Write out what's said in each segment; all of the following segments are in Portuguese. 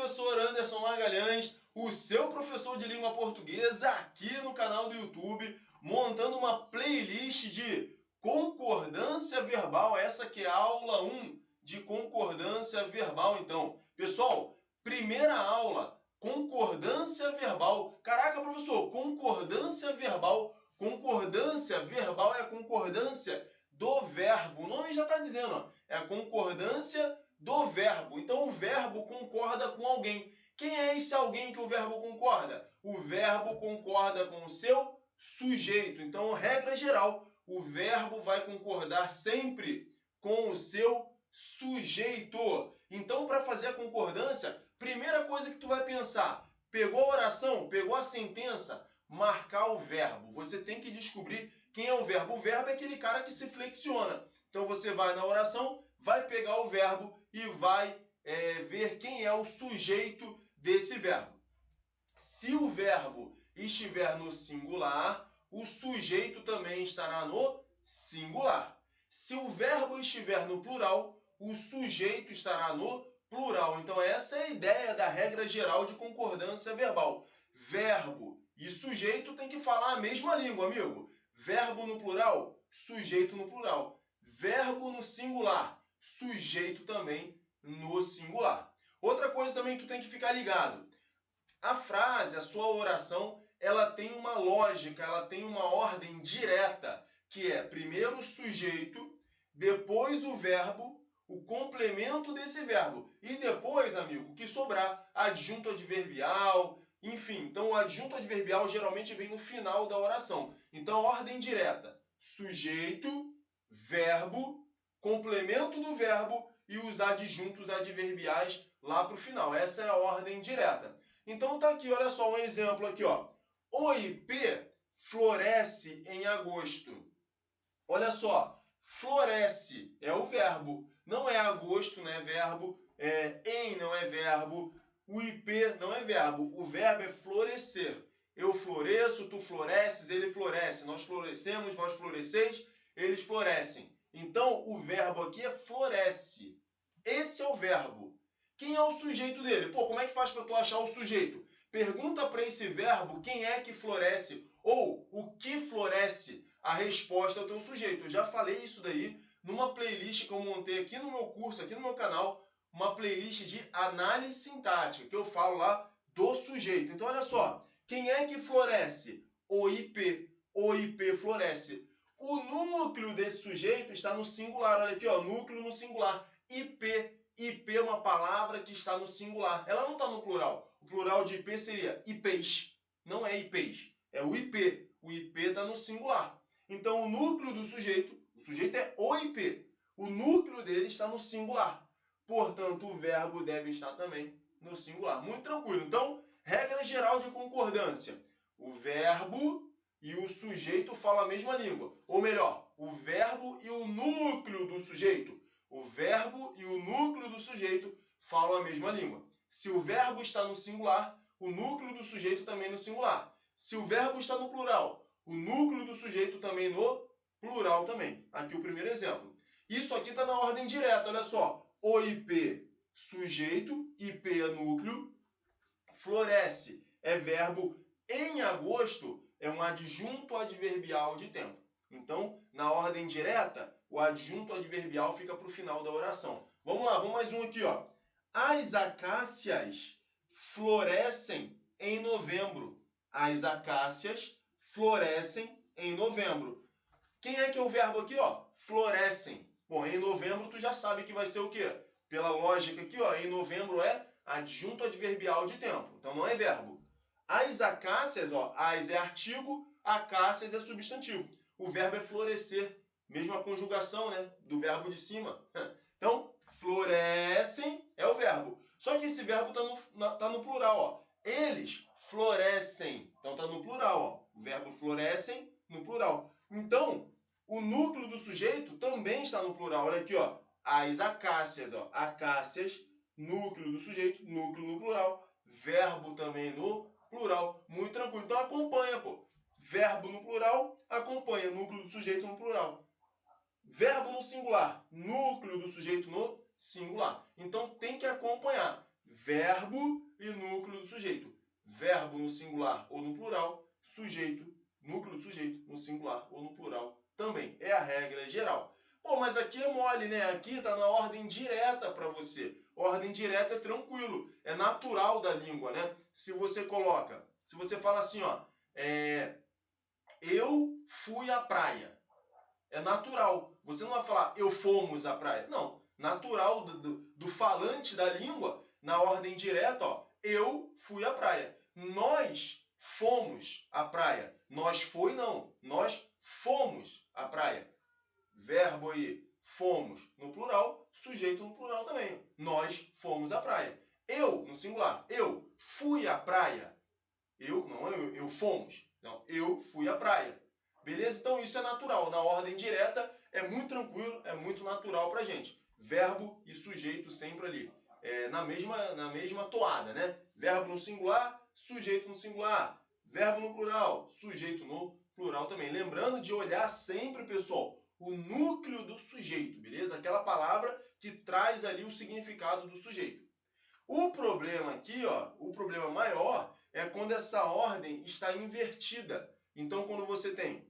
professor Anderson Magalhães, o seu professor de língua portuguesa, aqui no canal do YouTube, montando uma playlist de concordância verbal, essa que é a aula 1 de concordância verbal. Então, pessoal, primeira aula, concordância verbal. Caraca, professor, concordância verbal. Concordância verbal é a concordância do verbo. O nome já está dizendo, ó, é a concordância do verbo. Então o verbo concorda com alguém. Quem é esse alguém que o verbo concorda? O verbo concorda com o seu sujeito. Então, regra geral, o verbo vai concordar sempre com o seu sujeito. Então, para fazer a concordância, primeira coisa que tu vai pensar, pegou a oração, pegou a sentença, marcar o verbo. Você tem que descobrir quem é o verbo. O verbo é aquele cara que se flexiona. Então você vai na oração, vai pegar o verbo e vai ver quem é o sujeito desse verbo. Se o verbo estiver no singular, o sujeito também estará no singular. Se o verbo estiver no plural, o sujeito estará no plural. Então essa é a ideia da regra geral de concordância verbal. Verbo e sujeito tem que falar a mesma língua, amigo. Verbo no plural, sujeito no plural. Verbo no singular, sujeito também no singular. Outra coisa também que tu tem que ficar ligado. A frase, a sua oração, ela tem uma lógica, ela tem uma ordem direta, que é primeiro o sujeito, depois o verbo, o complemento desse verbo. E depois, amigo, o que sobrar, adjunto adverbial, enfim. Então, o adjunto adverbial geralmente vem no final da oração. Então, ordem direta. Sujeito, verbo, complemento do verbo e os adjuntos adverbiais lá para o final. Essa é a ordem direta. Então, tá aqui, olha só um exemplo aqui, ó. O ipê floresce em agosto. Olha só, floresce é o verbo. Não é agosto, não é verbo. Em não é verbo. O ipê não é verbo. O verbo é florescer. Eu floresço, tu floresces, ele floresce. Nós florescemos, vós floresceis, eles florescem. Então, o verbo aqui é floresce. Esse é o verbo. Quem é o sujeito dele? Pô, como é que faz para tu achar o sujeito? Pergunta para esse verbo quem é que floresce ou o que floresce. A resposta é o teu sujeito. Eu já falei isso daí numa playlist que eu montei aqui no meu curso, aqui no meu canal, uma playlist de análise sintática, que eu falo lá do sujeito. Então, olha só, quem é que floresce? O ipê. O ipê floresce. O núcleo desse sujeito está no singular. Olha aqui, ó, núcleo no singular. Ipê. IP é uma palavra que está no singular. Ela não está no plural. O plural de IP seria ipês. Não é ipês. É o IP. O IP está no singular. Então, o núcleo do sujeito, o sujeito é o IP. O núcleo dele está no singular. Portanto, o verbo deve estar também no singular. Muito tranquilo. Então, regra geral de concordância. O verbo e o sujeito falam a mesma língua. Ou melhor, o verbo e o núcleo do sujeito. O verbo e o núcleo do sujeito falam a mesma língua. Se o verbo está no singular, o núcleo do sujeito também no singular. Se o verbo está no plural, o núcleo do sujeito também no plural também. Aqui o primeiro exemplo. Isso aqui está na ordem direta, olha só. O IP, sujeito, IP é núcleo, floresce é verbo, em agosto é um adjunto adverbial de tempo. Então, na ordem direta, o adjunto adverbial fica para o final da oração. Vamos lá, vamos mais um aqui, ó. As acácias florescem em novembro. As acácias florescem em novembro. Quem é que é o verbo aqui, ó? Florescem. Bom, em novembro tu já sabe que vai ser o quê? Pela lógica aqui, ó, em novembro é adjunto adverbial de tempo. Então não é verbo. As acácias, ó, as é artigo, acácias é substantivo. O verbo é florescer. Mesma conjugação, né, do verbo de cima. Então, florescem é o verbo. Só que esse verbo tá no plural, ó. Eles florescem. Então, tá no plural, ó. O verbo florescem no plural. Então, o núcleo do sujeito também está no plural. Olha aqui, ó. As acácias, ó. Acácias, núcleo do sujeito, núcleo no plural. Verbo também no plural. Muito tranquilo. Então, acompanha, pô. Verbo no plural, acompanha núcleo do sujeito no plural. Verbo no singular, núcleo do sujeito no singular. Então, tem que acompanhar. verbo e núcleo do sujeito. Verbo no singular ou no plural, sujeito, núcleo do sujeito no singular ou no plural também. É a regra geral. Pô, mas aqui é mole, né? Aqui está na ordem direta para você. Ordem direta é tranquilo, é natural da língua, né? Se você fala assim, ó, eu fui à praia. É natural. Você não vai falar eu fomos à praia. Não. Natural do falante da língua, na ordem direta, ó, eu fui à praia. Nós fomos à praia. Nós foi não. Nós fomos à praia. Verbo aí, fomos no plural, sujeito no plural também. Nós fomos à praia. Eu, no singular, eu fui à praia. Eu fomos. Não, eu fui à praia. Beleza? Então isso é natural. Na ordem direta é muito tranquilo, é muito natural pra gente. Verbo e sujeito sempre ali. Na mesma toada, né? Verbo no singular, sujeito no singular. Verbo no plural, sujeito no plural também. Lembrando de olhar sempre, pessoal, o núcleo do sujeito, beleza? Aquela palavra que traz ali o significado do sujeito. O problema aqui, ó, o problema maior é quando essa ordem está invertida. Então, quando você tem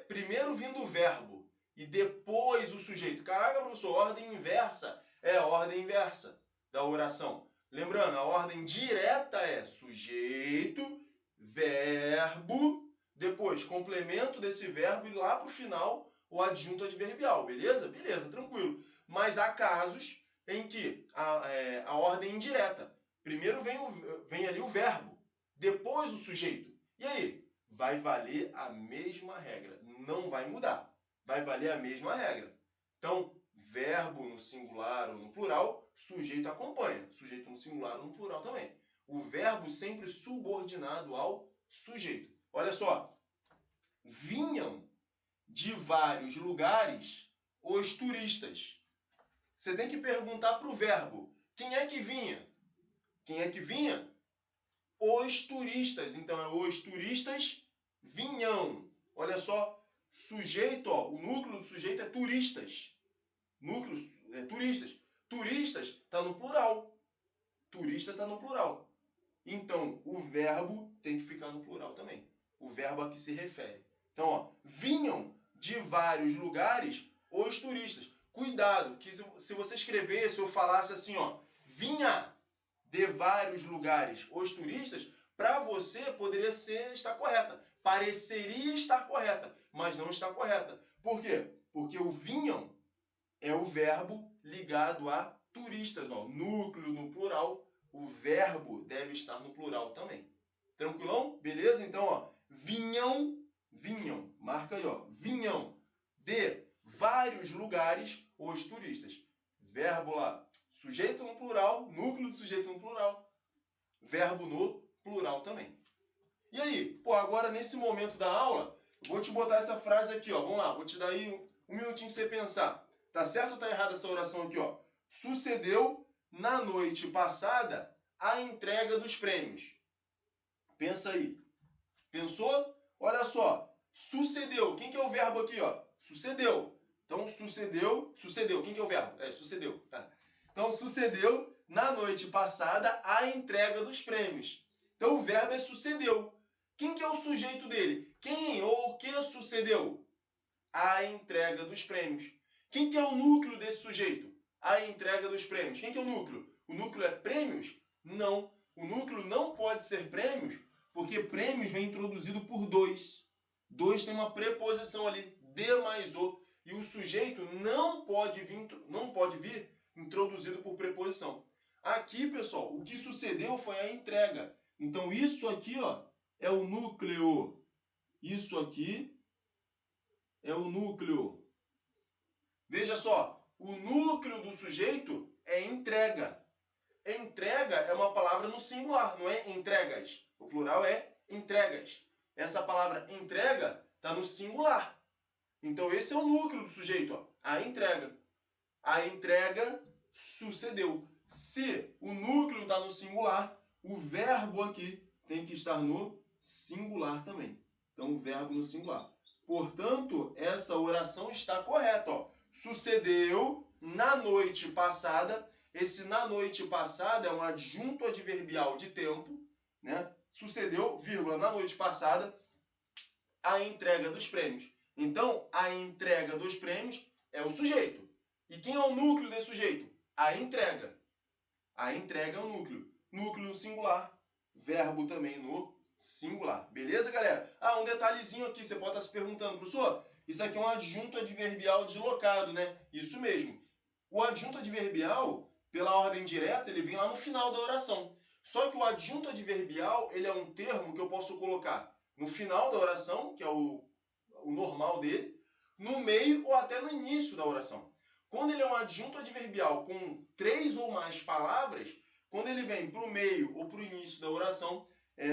primeiro vindo o verbo e depois o sujeito. Caraca, professor, ordem inversa é a ordem inversa da oração. Lembrando, a ordem direta é sujeito, verbo, depois complemento desse verbo e lá para o final o adjunto adverbial, beleza? Beleza, tranquilo. Mas há casos em que a ordem indireta. Primeiro vem ali o verbo, depois o sujeito. E aí? Vai valer a mesma regra. Não vai mudar. Vai valer a mesma regra. Então, verbo no singular ou no plural, sujeito acompanha. Sujeito no singular ou no plural também. O verbo sempre subordinado ao sujeito. Olha só. Vinham de vários lugares os turistas. Você tem que perguntar para o verbo. Quem é que vinha? Quem é que vinha? Os turistas. Então, é os turistas vinham. Olha só, sujeito, ó, o núcleo do sujeito é turistas. Núcleo é turistas. Turistas está no plural. Turistas está no plural. Então, o verbo tem que ficar no plural também. O verbo a que se refere. Então, ó, vinham de vários lugares os turistas. Cuidado, que se você escrevesse ou falasse assim, ó, vinha de vários lugares os turistas, para você poderia estar correta. Pareceria estar correta, mas não está correta. Por quê? Porque o vinham é o verbo ligado a turistas. Ó, núcleo no plural, o verbo deve estar no plural também. Tranquilão? Beleza? Então, ó, vinham, marca aí, ó, vinham de vários lugares os turistas. Verbo lá, sujeito no plural, núcleo do sujeito no plural, verbo no plural também. E aí, pô, agora nesse momento da aula, eu vou te botar essa frase aqui, ó. Vamos lá, vou te dar aí um minutinho pra você pensar. Tá certo ou tá errada essa oração aqui, ó? Sucedeu na noite passada a entrega dos prêmios. Pensa aí. Pensou? Olha só. Sucedeu. Quem que é o verbo aqui, ó? Sucedeu. Então, sucedeu. Quem que é o verbo? Sucedeu. Tá. Então, sucedeu na noite passada a entrega dos prêmios. Então, o verbo é sucedeu. Quem que é o sujeito dele? Quem ou o que sucedeu? A entrega dos prêmios. Quem que é o núcleo desse sujeito? A entrega dos prêmios. Quem que é o núcleo? O núcleo é prêmios? Não. O núcleo não pode ser prêmios, porque prêmios vem introduzido por dois. Dois tem uma preposição ali, de mais o. E o sujeito não pode vir introduzido por preposição. Aqui, pessoal, o que sucedeu foi a entrega. Então, isso aqui, ó, é o núcleo. Isso aqui é o núcleo. Veja só, o núcleo do sujeito é entrega. Entrega é uma palavra no singular, não é entregas. O plural é entregas. Essa palavra entrega está no singular. Então, esse é o núcleo do sujeito, ó, a entrega. A entrega sucedeu. Se o núcleo está no singular, o verbo aqui tem que estar no singular também. Então, o verbo no singular. Portanto, essa oração está correta. Ó. Sucedeu na noite passada. Esse na noite passada é um adjunto adverbial de tempo, né? Sucedeu, vírgula, na noite passada, a entrega dos prêmios. Então, a entrega dos prêmios é o sujeito. E quem é o núcleo desse sujeito? A entrega. A entrega é o núcleo. Núcleo no singular, verbo também no singular. Beleza, galera? Um detalhezinho aqui, você pode estar se perguntando, professor, isso aqui é um adjunto adverbial deslocado, né? Isso mesmo. O adjunto adverbial, pela ordem direta, ele vem lá no final da oração. Só que o adjunto adverbial, ele é um termo que eu posso colocar no final da oração, que é o normal dele, no meio ou até no início da oração. Quando ele é um adjunto adverbial com 3 ou mais palavras, quando ele vem para o meio ou para o início da oração,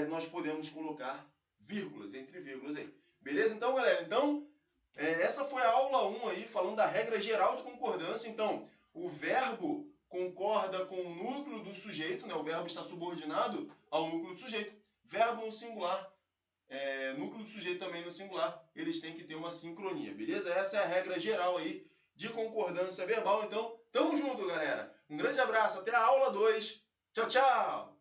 nós podemos colocar vírgulas, entre vírgulas aí. Beleza? Então, galera, essa foi a aula 1 aí, falando da regra geral de concordância. Então, o verbo concorda com o núcleo do sujeito, né? O verbo está subordinado ao núcleo do sujeito. Verbo no singular, núcleo do sujeito também no singular, eles têm que ter uma sincronia, beleza? Essa é a regra geral aí de concordância verbal. Então, tamo junto, galera. Um grande abraço, até a aula 2. Tchau, tchau!